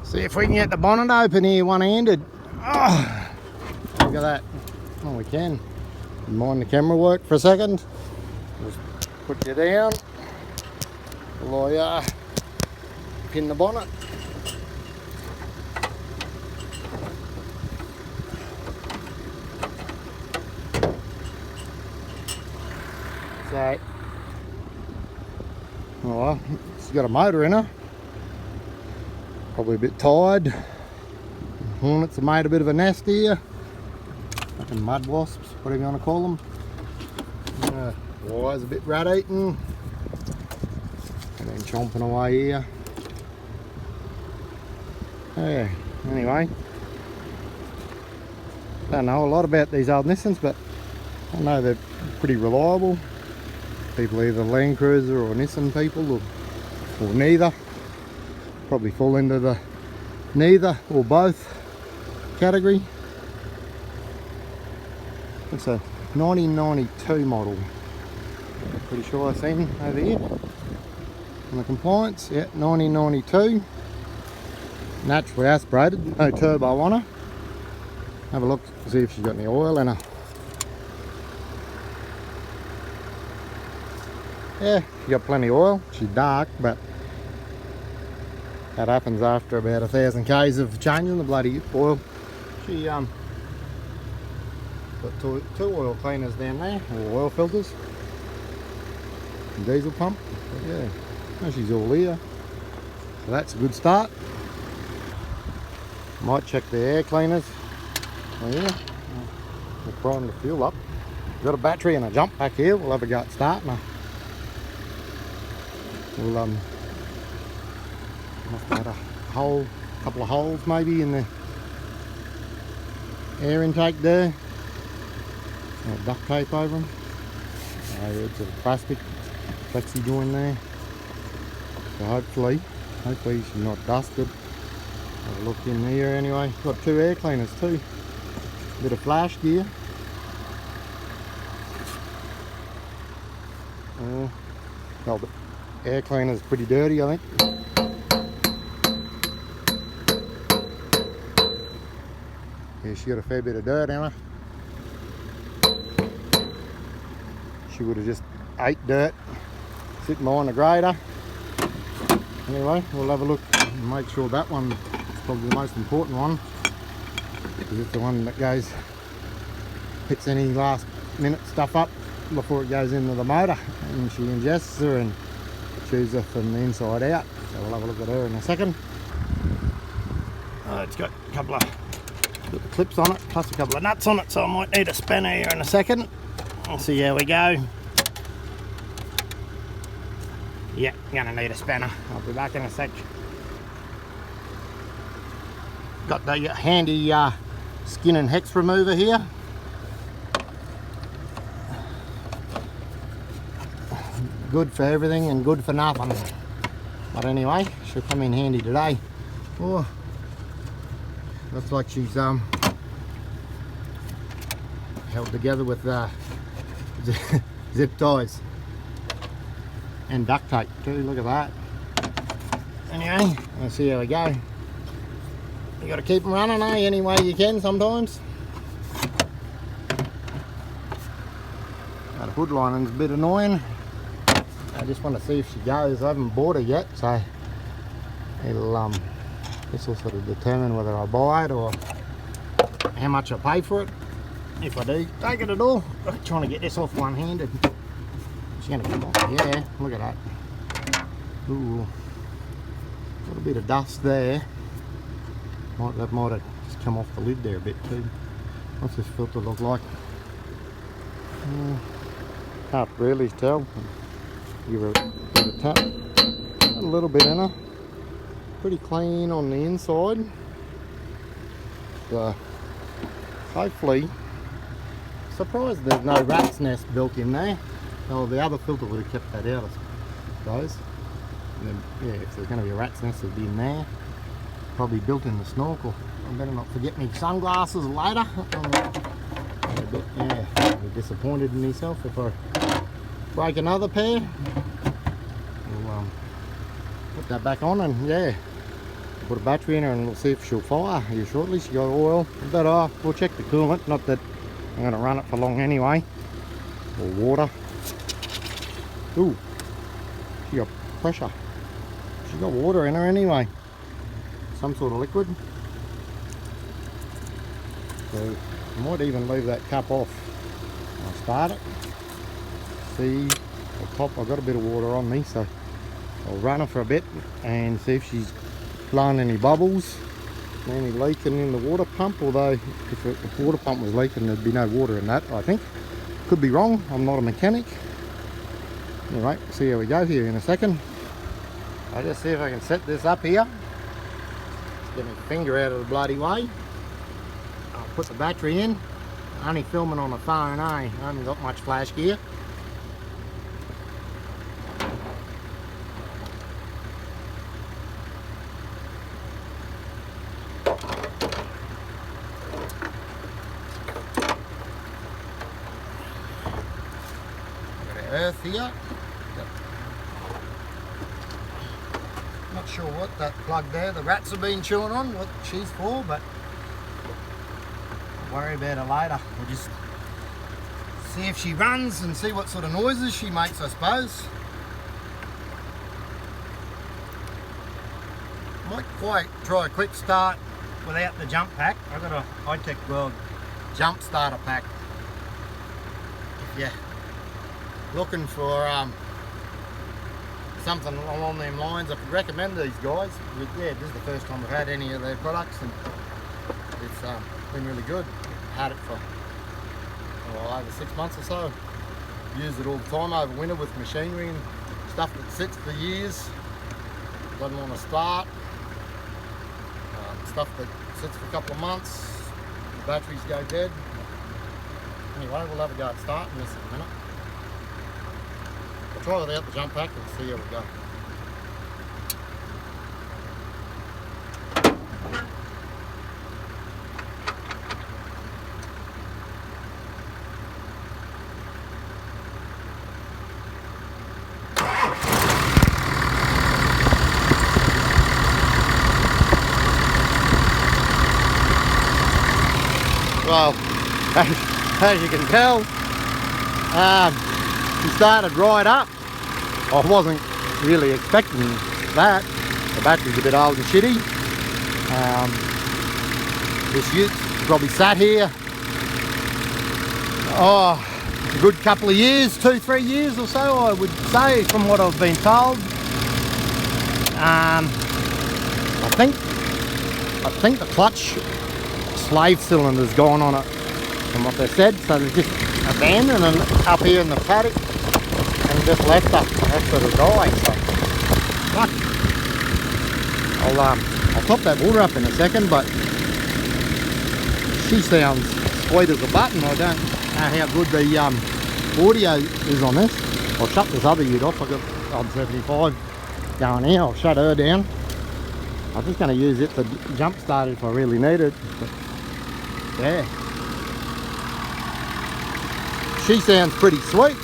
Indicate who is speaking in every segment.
Speaker 1: See if we can get the bonnet open here one-handed. Oh, look at that. Oh, we can. Mind the camera work for a second. Just put you down while I pin the bonnet. So, oh well, she's got a motor in her. Probably a bit tired. Hornets have made a bit of a nest here. Fucking mud wasps, whatever you want to call them. Wires a bit rat eaten. And then chomping away here. Yeah, anyway. Don't know a lot about these old Nissans, but I know they're pretty reliable. People either Land Cruiser or Nissan people, or neither. Probably fall into the neither or both category. It's a 1992 model. Pretty sure I've seen over here. On the compliance, yeah, 1992. Naturally aspirated, no turbo on her. Have a look, see if she's got any oil in her. Yeah, she got plenty of oil. She's dark, but that happens after about 1,000 k's of changing the bloody oil. She got two oil cleaners down there, or oil filters. Diesel pump, but yeah, no, she's all here. So that's a good start. Might check the air cleaners. Oh yeah, we'll prime the fuel up. We've got a battery and a jump back here. We'll have a go at starting her. We'll must have had a couple of holes maybe in the air intake there. Duct tape over them. It's a plastic flexi joint there. So hopefully she's not dusted. Have a look in here anyway. Got two air cleaners too. Bit of flash gear. Well, the air cleaner's pretty dirty, I think. Yeah, she got a fair bit of dirt in her. She would have just ate dirt sitting behind the grader. Anyway, we'll have a look and make sure that one is probably the most important one, because it's the one that picks any last minute stuff up before it goes into the motor, and she ingests her and chews her from the inside out. So we'll have a look at her in a second. It's got a couple of clips on it, plus a couple of nuts on it, so I might need a spanner here in a second. We'll see how we go. Yeah, gonna need a spanner. I'll be back in a sec. Got the handy skin and hex remover here. Good for everything and good for nothing. But anyway, she'll come in handy today. Oh, looks like she's held together with zip ties and duct tape too. Look at that. Anyway, let's see how we go. You got to keep them running, eh? Any way you can sometimes. That hood lining's a bit annoying. I just want to see if she goes. I haven't bought her yet, so it'll this will sort of determine whether I buy it or how much I pay for it. If I do take it at all. I'm trying to get this off one-handed. She's gonna come off. Yeah, look at that. Ooh, got a bit of dust there. That might have just come off the lid there a bit too. What's this filter look like? Can't really tell. Give her a bit of tap. A little bit in her. Pretty clean on the inside. So hopefully, surprised there's no rat's nest built in there. Oh, the other filter would have kept that out, I suppose. And then, yeah, if there's going to be a rat's nest, it'd be in there. Probably built in the snorkel. I better not forget my sunglasses later. Yeah, I'll be disappointed in myself if I break another pair. We'll put that back on, and yeah, put a battery in her and we'll see if she'll fire here shortly. She got oil, but we'll check the coolant. Not that I'm going to run it for long anyway. Or water. Ooh, she got pressure. She got water in her anyway. Some sort of liquid. So I might even leave that cup off. I'll start it. See, I'll top. I've got a bit of water on me, so I'll run her for a bit and see if she's blowing any bubbles, any leaking in the water pump. Although if the water pump was leaking, there'd be no water in that, I think. Could be wrong, I'm not a mechanic. Anyway, see how we go here in a second. I'll just see if I can set this up here. Get my finger out of the bloody way. I'll put the battery in. Only filming on the phone, I haven't got much flash gear. Earth here. Not sure what that plug there, the rats have been chewing on, what she's for, but I'll worry about her later. We'll just see if she runs and see what sort of noises she makes, I suppose. Might quite try a quick start without the jump pack. I've got a High-Tech World jump starter pack. If you're looking for something along them lines, I could recommend these guys. Yeah, this is the first time I've had any of their products, and it's been really good. Had it for over 6 months or so. Used it all the time over winter with machinery and stuff that sits for years, doesn't want to start. Stuff that sits for a couple of months, the batteries go dead. Anyway, we'll have a go at starting this in a minute. I'll try without the jump pack and see how we go. Well, as you can tell, she started right up. I wasn't really expecting that. The battery's a bit old and shitty. This ute probably sat here a good couple of years, 2-3 years or so, I would say, from what I've been told. I think the clutch slave cylinder's gone on it, from what they said. So they just abandoned it up here in the paddock and just left her. That's sort of die. So, fuck. I'll top that water up in a second, but she sounds sweet as a button. I don't know how good the audio is on this. I'll shut this other ute off. I've got on 75 going here. I'll shut her down. I'm just going to use it to jump start if I really need it. But yeah, she sounds pretty sweet.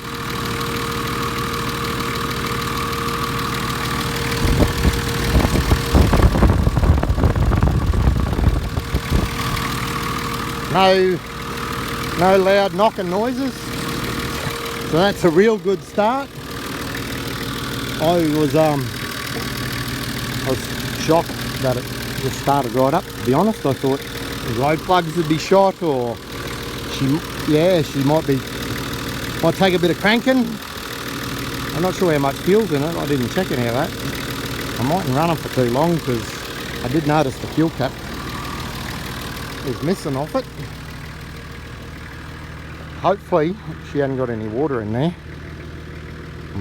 Speaker 1: No loud knocking noises, so that's a real good start. I was shocked that it just started right up, to be honest. I thought the road plugs would be shot, or she might take a bit of cranking. I'm not sure how much fuel's in it. I didn't check any of that. I mightn't run it for too long, because I did notice the fuel cap is missing off it. Hopefully she hasn't got any water in there,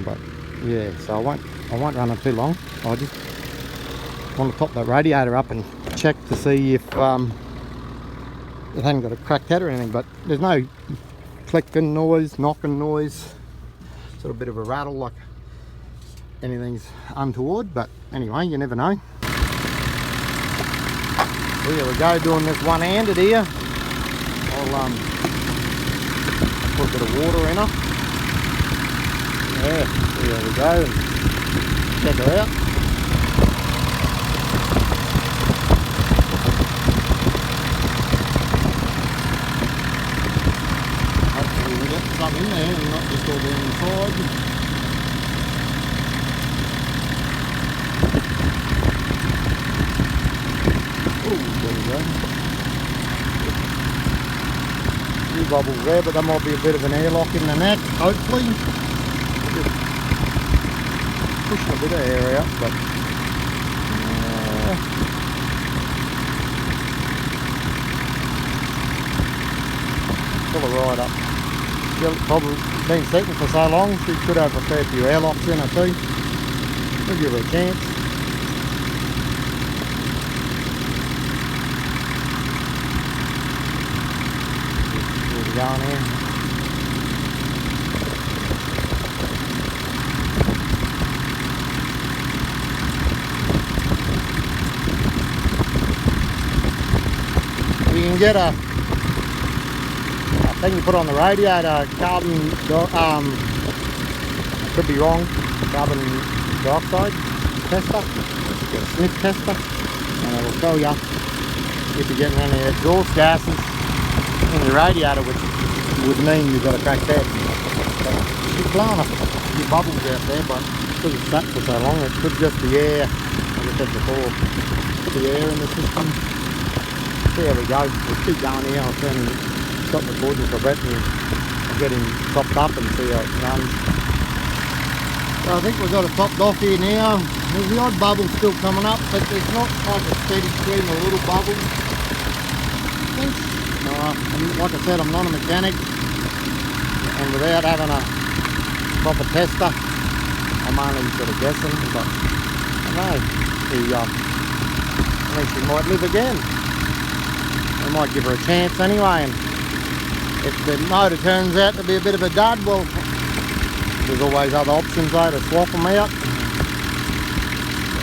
Speaker 1: but yeah, so I won't run it too long. I just want to top that radiator up and check to see if it hasn't got a cracked head or anything, but there's no clicking noise, knocking noise, sort of a bit of a rattle like anything's untoward, but anyway, you never know. So here we go, doing this one-handed here. I'll put a bit of water in her. Yeah, here we go, and check her out. we go. A few bubbles there, but that might be a bit of an airlock in the neck, hopefully. Just pushing a bit of air out, but fill her right up. She's probably been sitting for so long, she could have a fair few airlocks in her too. We'll give her a chance. Where we going here? You can get a thing you put on the radiator, carbon, could be wrong, carbon dioxide tester, get a sniff tester, and it will tell you if you're getting any exhaust gases in your radiator, which would mean you've got a cracked head. She's blowing a few bubbles out there, but because it's sat for so long, it could just be air, like I said before, could be air in the system. There we go, we'll keep going here. I'll stop recording for a bit and I'll get him topped up and see how it runs. So I think we've got it topped off here now. There's the odd bubble still coming up, but there's not like a steady stream of little bubbles. And like I said, I'm not a mechanic, and without having a proper tester, I'm only sort of guessing, but I know I think she might live again. I might give her a chance anyway, and if the motor turns out to be a bit of a dud, well, there's always other options though to swap them out.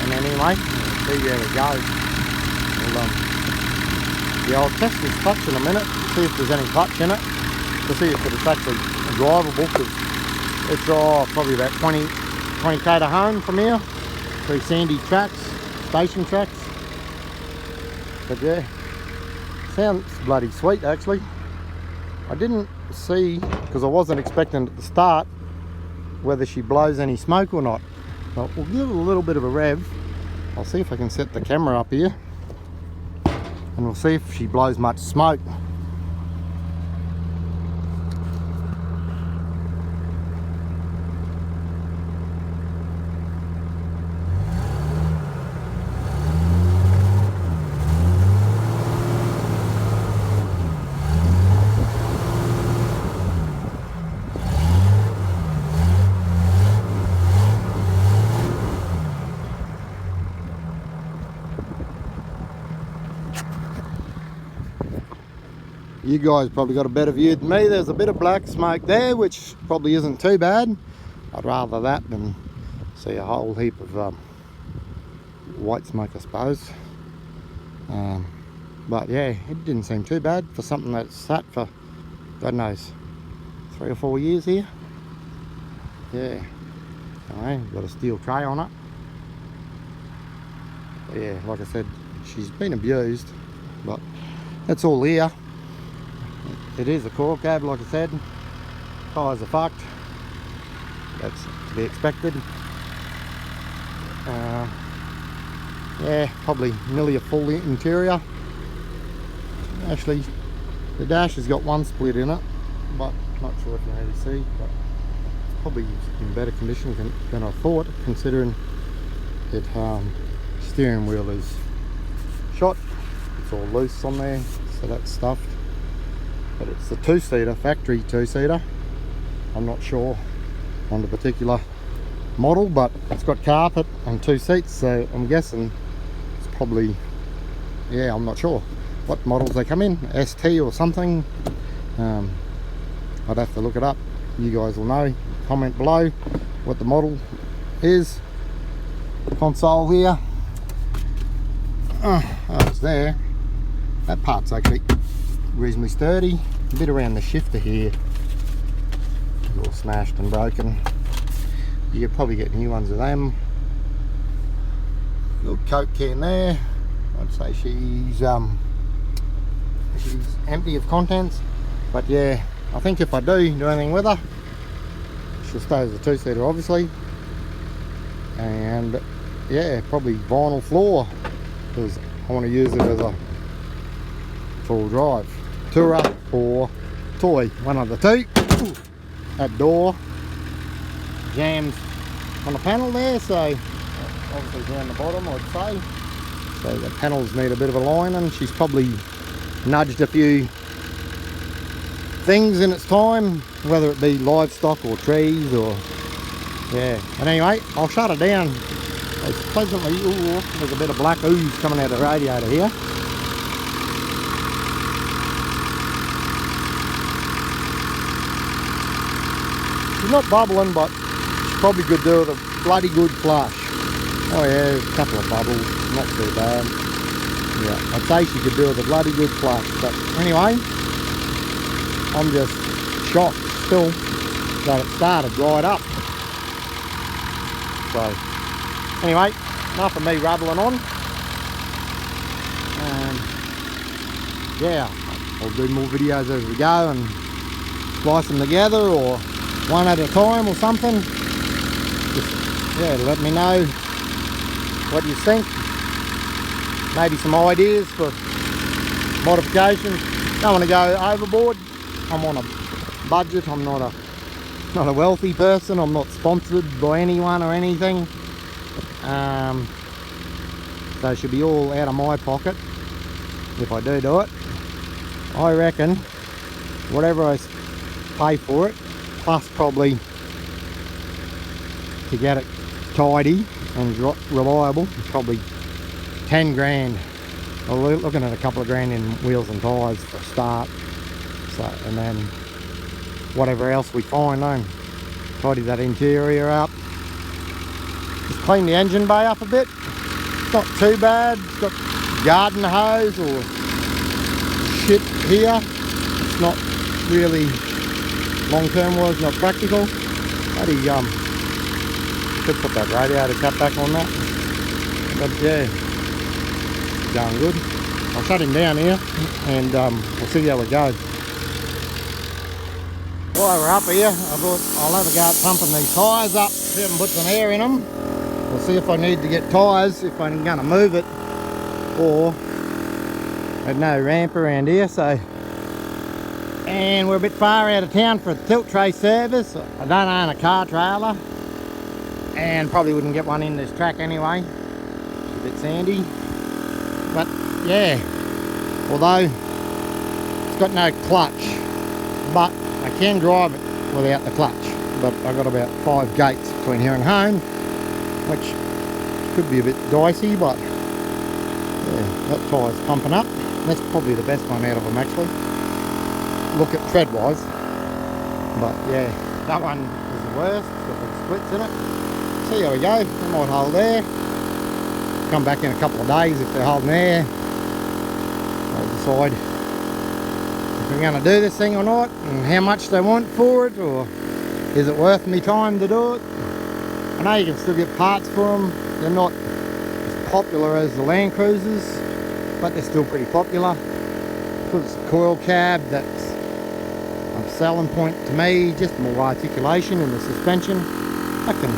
Speaker 1: And anyway, see how it goes. I'll test this clutch in a minute, see if there's any clutch in it, to see if it's actually drivable, because it's probably about 20k to home from here, through sandy tracks, station tracks. But yeah, sounds bloody sweet actually. I didn't see, because I wasn't expecting at the start, whether she blows any smoke or not. But we'll give it a little bit of a rev. I'll see if I can set the camera up here, and we'll see if she blows much smoke. You guys probably got a better view than me. There's a bit of black smoke there, which probably isn't too bad. I'd rather that than see a whole heap of white smoke, I suppose. But yeah, it didn't seem too bad for something that's sat for, God knows, 3 or 4 years here. Yeah, got a steel tray on it. But yeah, like I said, she's been abused, but that's all here. It is a core cab, like I said. Tyres are fucked. That's to be expected. Yeah, probably nearly a full interior. Actually, the dash has got one split in it, but not sure if you can really see. But probably in better condition than I thought, considering it steering wheel is shot. It's all loose on there, so that's stuffed. But it's a two-seater, factory two-seater. I'm not sure on the particular model, but it's got carpet and 2 seats, so I'm guessing it's probably, yeah, I'm not sure what models they come in, ST or something. I'd have to look it up. You guys will know. Comment below what the model is. Console here. It's there. That part's actually reasonably sturdy. A bit around the shifter here, all smashed and broken. You could probably get new ones of them. Little Coke can there. I'd say she's empty of contents, but yeah, I think if I do anything with her, she'll stay as a two-seater obviously. And yeah, probably vinyl floor, because I want to use it as a all drive. Tourer or toy, one of the two. Ooh, that door jams on the panel there, so obviously down the bottom I'd say. So the panels need a bit of a lining. She's probably nudged a few things in its time, whether it be livestock or trees or yeah. But anyway, I'll shut it down. It's pleasantly, ooh, there's a bit of black ooze coming out of the radiator here. She's not bubbling, but she probably could do with a bloody good flush. Oh yeah, there's a couple of bubbles, not too bad. Yeah, I'd say she could do with a bloody good flush. But anyway, I'm just shocked still that it started right up. So anyway, enough of me rambling on. Yeah, I'll do more videos as we go and splice them together or one at a time or something. Just, yeah, let me know what you think. Maybe some ideas for modifications. Don't want to go overboard. I'm on a budget. I'm not a wealthy person. I'm not sponsored by anyone or anything. So it should be all out of my pocket if I do it. I reckon whatever I pay for it, plus probably to get it tidy and reliable, it's probably 10 grand. We're looking at a couple of grand in wheels and tyres for a start. So, and then whatever else we find, tidy that interior up. Just clean the engine bay up a bit. It's not too bad. It's got garden hose or shit here. It's not really long-term wise, not practical. Bloody should put that radiator cap back on that. But yeah, it's going good. I'll shut him down here and we'll see how we go. While we're up here, I thought I'll have a go at pumping these tyres up, see if I can put some air in them. We'll see if I need to get tyres, if I'm going to move it, or there's no ramp around here. So, and we're a bit far out of town for a tilt tray service. I don't own a car trailer and probably wouldn't get one in this track anyway. It's a bit sandy, but yeah, although it's got no clutch, but I can drive it without the clutch. But I've got about 5 gates between here and home, which could be a bit dicey, but yeah, that tyre's pumping up. That's probably the best one out of them actually. Look at tread wise, but yeah, that one is the worst. It's got big splits in it. See how we go. They might hold there. Come back in a couple of days if they're holding there. I'll decide if we're going to do this thing or not, and how much they want for it, or is it worth me time to do it. I know you can still get parts for them. They're not as popular as the Land Cruisers, but they're still pretty popular. Because it's a coil cab, that's a selling point to me. Just more articulation in the suspension. I can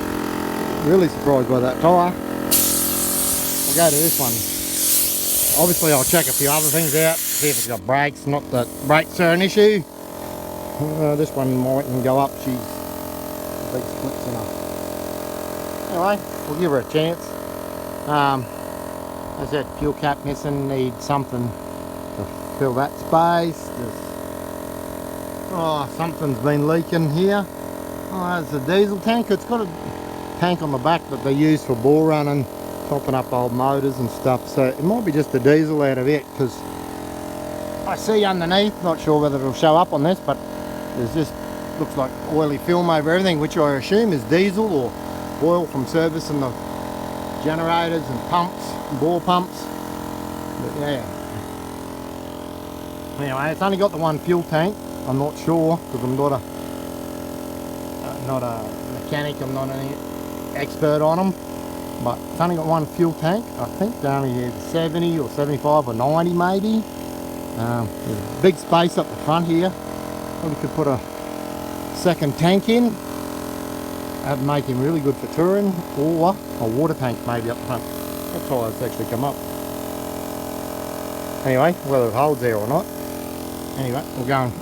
Speaker 1: really surprised by that tyre. I'll go to this one. Obviously I'll check a few other things out, see if it's got brakes. Not that brakes are an issue. This one mightn't go up. She's big splits in her. Anyway, we'll give her a chance. As that fuel cap missing, needs something to fill that space. Something's been leaking here. There's a diesel tank. It's got a tank on the back that they use for bore running, topping up old motors and stuff. So it might be just a diesel out of it, because I see underneath, not sure whether it'll show up on this, but there's just, looks like oily film over everything, which I assume is diesel or oil from servicing the generators and pumps, and bore pumps. But yeah. Anyway, it's only got the one fuel tank. I'm not sure, because I'm not a mechanic, I'm not an expert on them. But it's only got one fuel tank. I think they only had 70 or 75 or 90 maybe. There's a big space up the front here. Probably could put a second tank in. That'd make him really good for touring, or a water tank maybe up the front. That tyre's actually come up. Anyway, whether it holds there or not. Anyway, we'll go and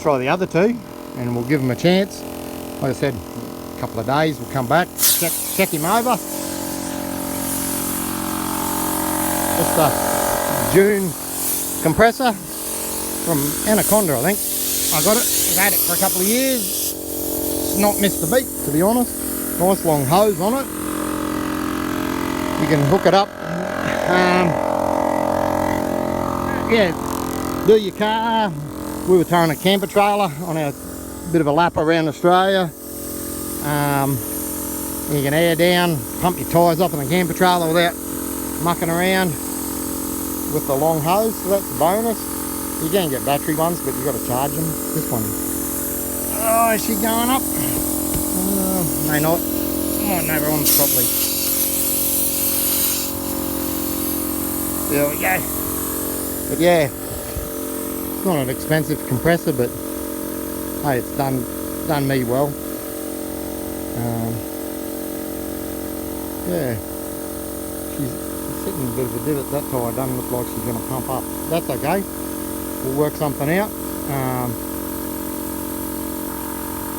Speaker 1: try the other two and we'll give him a chance. Like I said, a couple of days we'll come back, check him over. Just a June compressor from Anaconda, I think. I got it, I've had it for a couple of years. It's not missed a beat, to be honest. Nice long hose on it. You can hook it up. Yeah, do your car. We were towing a camper trailer on our bit of a lap around Australia. You can air down, pump your tyres up in the camper trailer without mucking around with the long hose, so that's a bonus. You can get battery ones, but you've got to charge them. This one, oh, is she going up? May not. Might never on properly. There we go. But yeah, it's not an expensive compressor, but hey, it's done me well. Yeah, she's sitting in a bit of a divot. That tyre doesn't look like she's going to pump up. That's okay. We'll work something out.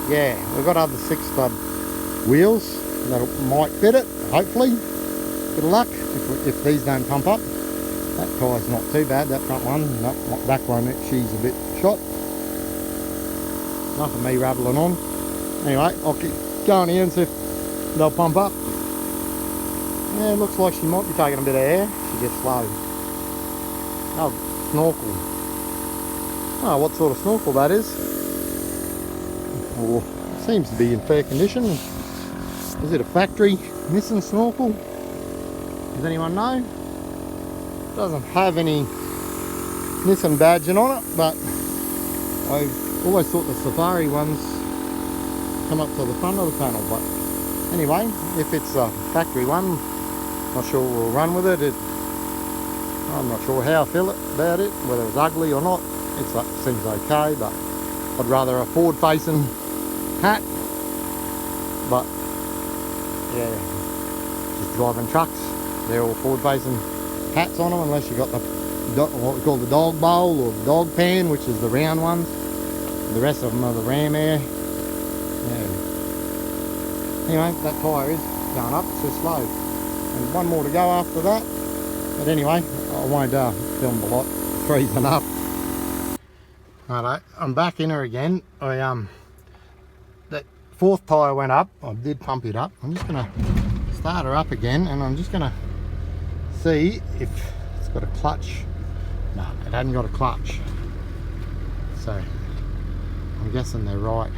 Speaker 1: Yeah, we've got other 6-stud wheels that might fit it, hopefully. Bit of luck if these don't pump up. That tyre's not too bad, that front one. That back one, she's a bit shot. Enough of me rattling on. Anyway, I'll keep going here and see if they'll pump up. Yeah, it looks like she might be taking a bit of air. She gets slow. Oh, snorkel. Oh, what sort of snorkel that is. Oh, it seems to be in fair condition. Is it a factory Nissan snorkel? Does anyone know? Doesn't have any Nissan badging on it, but I've always thought the Safari ones come up to the front of the panel. But anyway, if it's a factory one, not sure we'll run with it. I'm not sure how I feel about it, whether it's ugly or not. It seems okay, but I'd rather a forward-facing hat. But yeah, just driving trucks, they're all forward-facing hats on them, unless you've got what we call the dog bowl or the dog pan, which is the round ones. The rest of them are the ram air. Yeah. Anyway, that tyre is going up, it's just slow. And one more to go after that. But anyway, I won't film the lot. Three's enough. Alright, I'm back in her again. That fourth tyre went up. I did pump it up. I'm just going to start her up again, and I'm just going to see if it's got a clutch. No, it hadn't got a clutch. So I'm guessing they're right.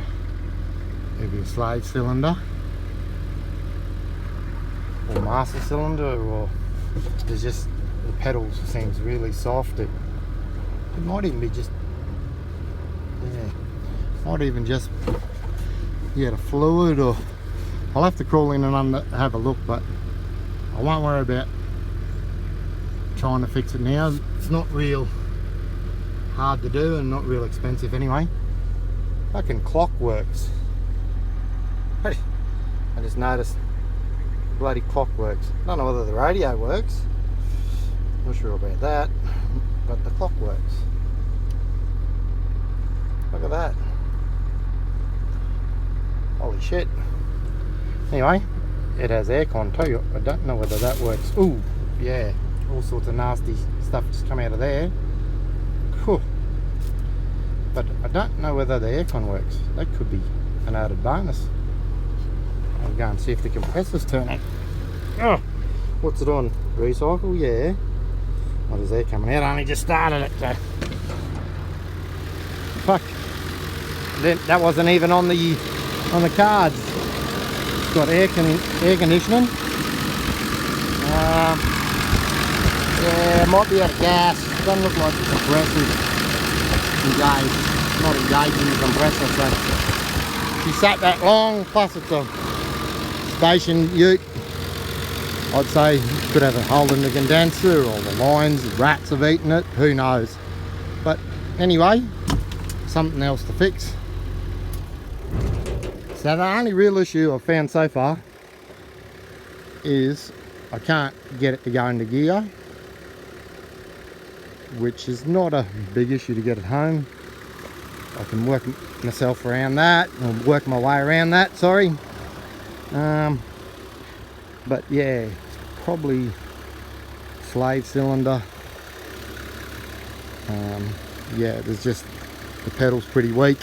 Speaker 1: Maybe a slave cylinder or master cylinder, or there's just the pedals seems really soft. It might even be just, yeah, might even just get a fluid, or I'll have to crawl in and have a look, but I won't worry about trying to fix it now. It's not real hard to do and not real expensive anyway. Fucking clock works. I just noticed the bloody clock works. I don't know whether the radio works, not sure about that, but the clock works. Look at that. Holy shit. Anyway, it has aircon too. I don't know whether that works. Ooh, yeah, all sorts of nasty stuff just come out of there. Cool. But I don't know whether the aircon works. That could be an added bonus. I'll go and see if the compressor's turning. Oh, what's it on? Recycle? Yeah. Oh, there's air coming out. I only just started it, so. Fuck. That wasn't even on the cards. It's got air conditioning. Yeah, it might be out of gas. It doesn't look like the compressor's engaged. It's not engaging the compressor, so she sat that long, plus it's a station ute. I'd say it could have a hole in the condenser, or the lines, the rats have eaten it, who knows. But anyway, something else to fix. So the only real issue I've found so far is I can't get it to go into gear. which is not a big issue to get at home. I can work myself around that, or work my way around that, sorry. But yeah, it's probably slave cylinder. Yeah, there's just, the pedal's pretty weak.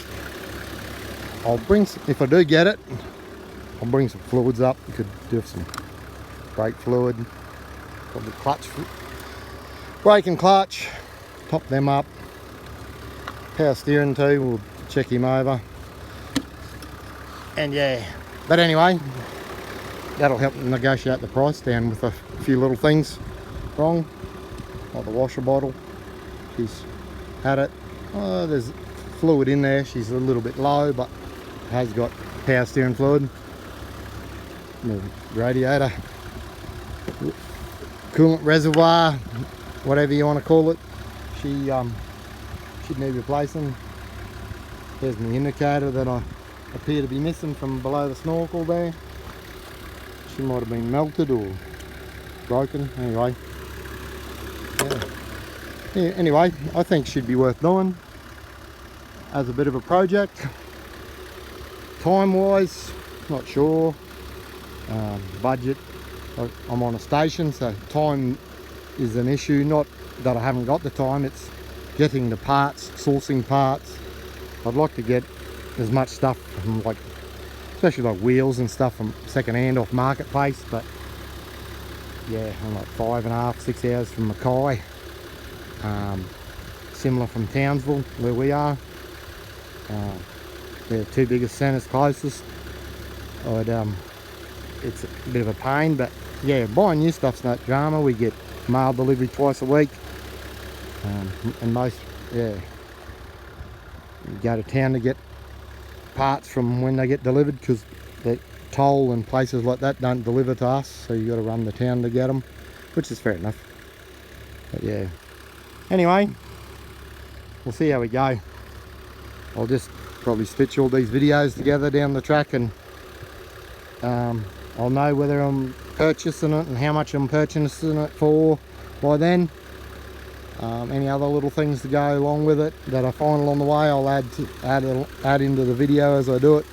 Speaker 1: I'll bring, if I do get it, I'll bring some fluids up. You could do some brake fluid, probably clutch, brake and clutch, top them up. Power steering too, we'll check him over. And yeah, but anyway, that'll help negotiate the price down with a few little things wrong, like the washer bottle. She's had it. Oh, there's fluid in there. She's a little bit low, but has got power steering fluid. The radiator, coolant reservoir, whatever you want to call it, she should need replacing. There's my indicator that I appear to be missing from below the snorkel there. She might have been melted or broken. Anyway, yeah, anyway, I think she'd be worth doing as a bit of a project. Time wise, not sure. Budget, I'm on a station, so time is an issue. Not that I haven't got the time, it's getting the parts, sourcing parts. I'd like to get as much stuff from, like, especially like wheels and stuff, from second hand off marketplace. But yeah, I'm like 5.5, 6 hours from Mackay. Similar from Townsville, where we are. They're the two biggest centres closest. It's a bit of a pain, but yeah, buying new stuff's no drama. We get mail delivery twice a week, and most, yeah, you go to town to get parts from when they get delivered, because the toll and places like that don't deliver to us, so you got to run the town to get them, which is fair enough. But yeah, anyway, we'll see how we go. I'll just probably stitch all these videos together down the track, and I'll know whether I'm purchasing it and how much I'm purchasing it for by then. Any other little things to go along with it that I find along the way, I'll add into the video as I do it.